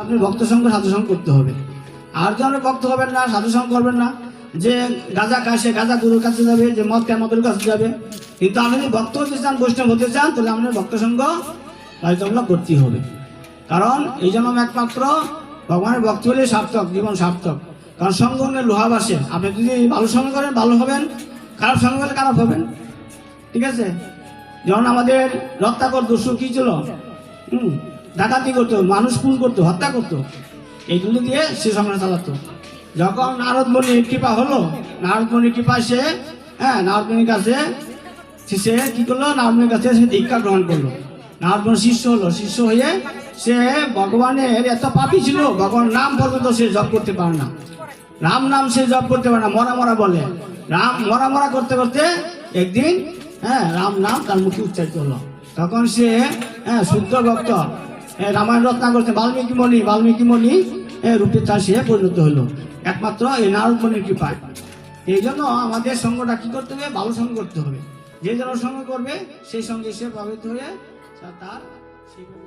আপনি ভক্ত সঙ্গ সাধু সঙ্গ করতে হবে। আর জনের ভক্ত হবেন না, সাধু সঙ্গ করবেন না, যে গাঁজা খায় সে গাঁজা গুরুর কাছে যাবে, যে মদ খায় মদের কাছে যাবে। কিন্তু আপনি যদি ভক্ত হতে চান, বৈষ্ণব হতে চান, তাহলে আপনার ভক্ত সঙ্গ বাধ্যতামূলক করতেই হবে। কারণ এই জন্য একমাত্র ভগবানের ভক্ত হলে সার্থক, জীবন সার্থক। কারণ সঙ্গ নিয়ে লোহা বাসে। আপনি যদি ভালো সঙ্গ করেন ভালো হবেন, খারাপ সঙ্গ করলে খারাপ হবেন। ঠিক আছে? যেমন আমাদের রত্নাকর দস্যু কি ছিল, ডাকাতি করতো, মানুষ খুন করতো, হত্যা করতো, এইগুলো দিয়ে সে সংসার চালাতো। যখন নারদ মুনির কৃপা হলো, নারদ মুনির কৃপা সে নারদ মুনির কাছে সে কি করলো, নারদ মুনির কাছে সে দীক্ষা গ্রহণ করলো। নারদ মুনির শিষ্য হলো, শিষ্য হয়ে সে ভগবানের এত পাপী ছিল, ভগবান নাম পর্যন্ত সে জপ করতে পারে না, রাম নাম সে জপ করতে পারে না, মরা মরা বলে। রাম মরা মরা করতে করতে একদিন রাম নাম তার মুখে উচ্চারিত হলো। তখন সে শুদ্ধ ভক্ত, রামায়ণ রচনা করতে বাল্মীকি মণি রূপে তার সে পরিণত হলো, একমাত্র এই নারদ মুনির কৃপায়। এই জন্য আমাদের সঙ্গটা কি করতে হবে, ভালো সঙ্গ করতে হবে। যে যেন সঙ্গ করবে সেই সঙ্গে সে প্রভাবিত হয়ে তার সেইভাবে